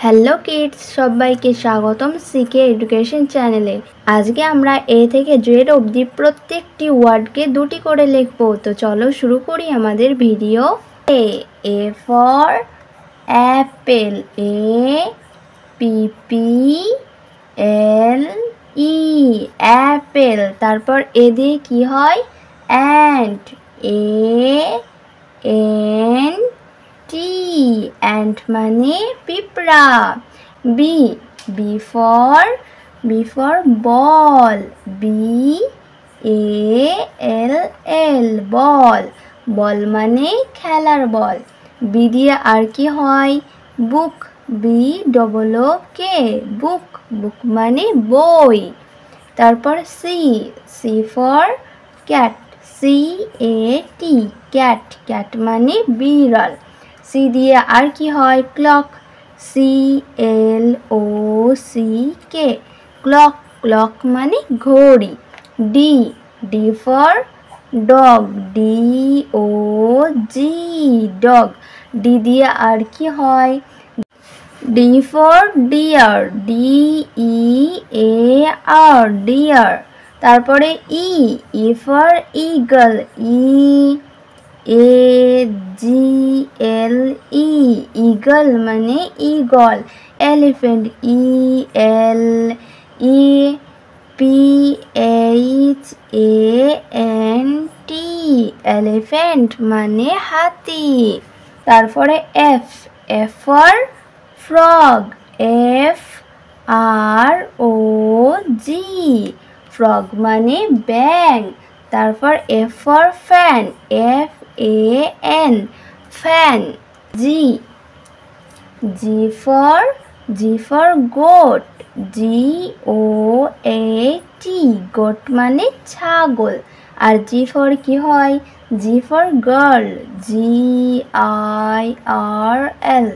Hello kids, সবাইকে স্বাগতম সিকে education চ্যানেলে। আজকে আমরা এ থেকে জেড অবধি প্রত্যেকটি ওয়ার্ডকে দুটি করে লিখব। তো চলো শুরু করি আমাদের video. A for Apple, APPLE Apple. তারপর এ দিয়ে কি হয়? অ্যান্ট, ANT অ্যান্ট মানে পিঁপড়া। B for ball, BALL বল। বল মানে খেলার বল। বি দিয়ে আর কি হয়? বুক, BOOK বুক। বুক মানে বই। তারপর C for cat, CAT cat. Cat মানে বিড়াল। সি দিয়ে আর কি হয়? Clock, CLOCK clock. ক্লক মানে ঘড়ি। D for dog, DOG dog. D দিয়ে আর কি হয়? D for deer, DEAR deer. তারপরে E for eagle, EAGLE eagle মানে ঈগল। এলিফ্যান্ট, ELEPHANT এলিফ্যান্ট মানে হাতি। তারপরে F for frog, FROG frog মানে ব্যাঙ। তারপর F for fan, FAN fan. G for goat, GOAT goat মানে ছাগল। আর G for কি হয়? G for girl, GIRL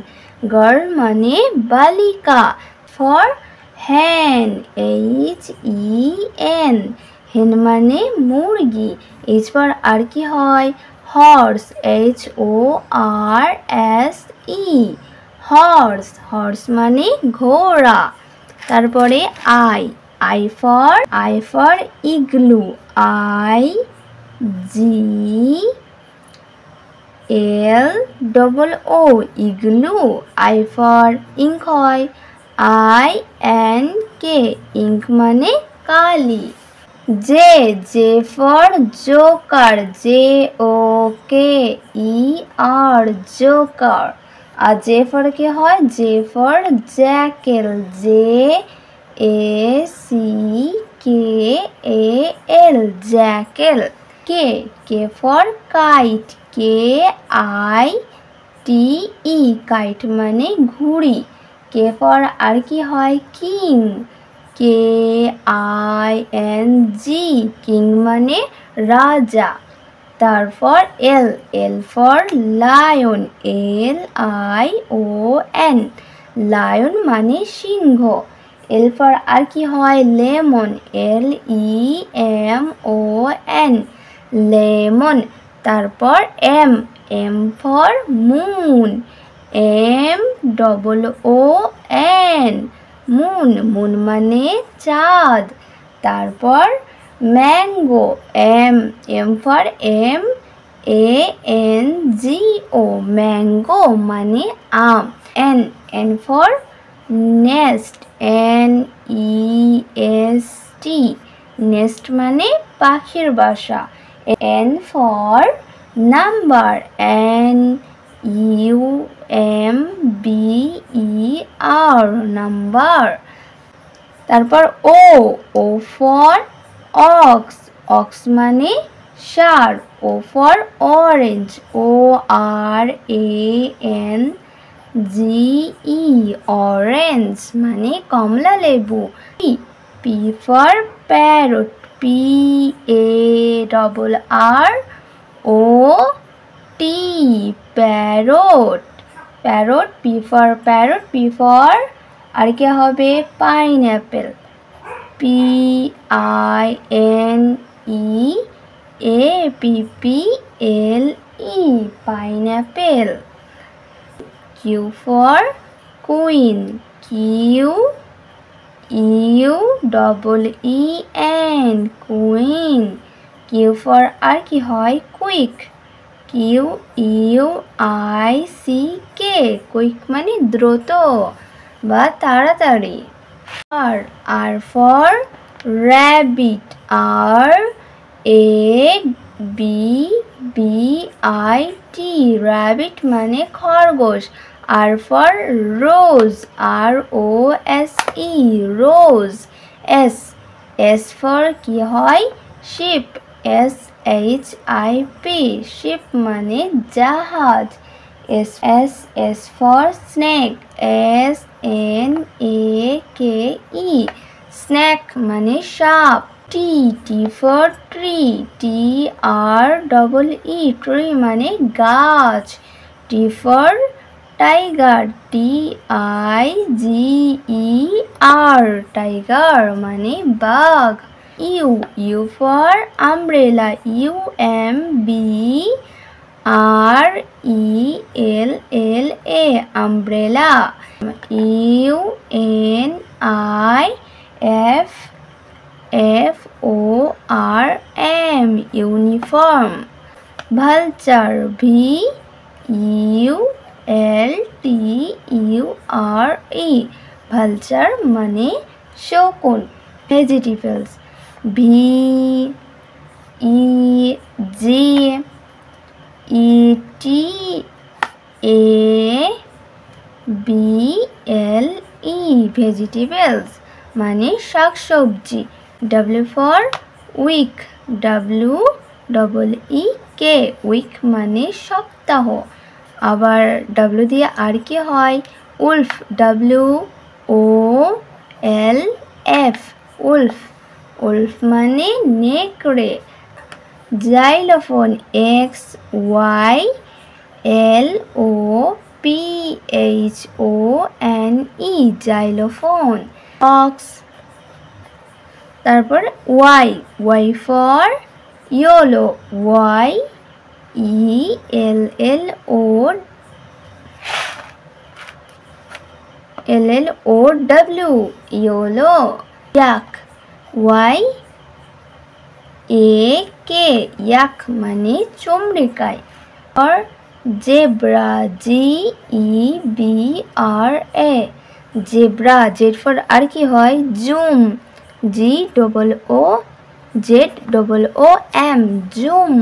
girl মানে বালিকা। ফর hen, HEN হেন মানে মুরগি। H for আর কি হয়? Horse, HORSE horse. হর্স মানে ঘোড়া। তারপরে I for igloo, IGLOO igloo. I for ink হয় INK ইঙ্ক মানে কালি। J for joker, JOKER joker. আর J for কি হয়? J for jackal, JACKAL jackal। K for kite, KITE kite মানে ঘুড়ি। K for আর কি হয়? কিং, KING কিং মানে রাজা। তারপর L for lion, LION lion মানে সিংহ। L for আর কি হয়? Lemon, LEMON lemon. তারপর M for moon, MOON moon মানে চাঁদ। তারপর mango, M for MANGO mango মানে আম। N for nest, NEST nest মানে পাখির বাসা। N for number, NUMBER number. তারপর O for ox, ox মানে ষাঁড়। O for orange, ORANGE orange মানে কমলা লেবু। P for parrot, PARROT parrot. P for parrot, P for আর কি হবে? Pineapple, PINEAPPLE pineapple. Q for queen, Q U double E N, queen. Q for আর কি হয়? Quick, Q U I C K, quick মানে দ্রুত বা তাড়াতাড়ি। R for rabbit, R A B B I T, rabbit মানে খরগোশ। R for rose, R O S E, rose. S for কি হয়? Ship, S H I P, sheep মানে জাহাজ। S for snake, S N A K E, snake মানে সাপ। T for tree, T R double E, tree মানে গাছ। T for tiger, T I G E R, tiger মানে বাঘ। U for umbrella, U M B R E L L A, umbrella. U N I F F O R M, uniform. Vulture, V U L T U R E, vulture মানে শকুন। Vegetables, V E G E T A B L E, vegetables মানে শাকসবজি। W for week, W double E K, week মানে সপ্তাহ। আবার W দিয়ে আর কি হয়? Wolf, W O L F, wolf. Wolf মানে নেকড়ে। Xylophone, X Y L O P H O N E, xylophone. Ox, তারপর Y for yellow, Y E L L O W, yellow. Yak, Y A K, yak মানে চমড়িকায়। আর zebra, Z E B R A, zebra. Z for আর কি হয়? Zoom, Z double O Z double O M, zoom.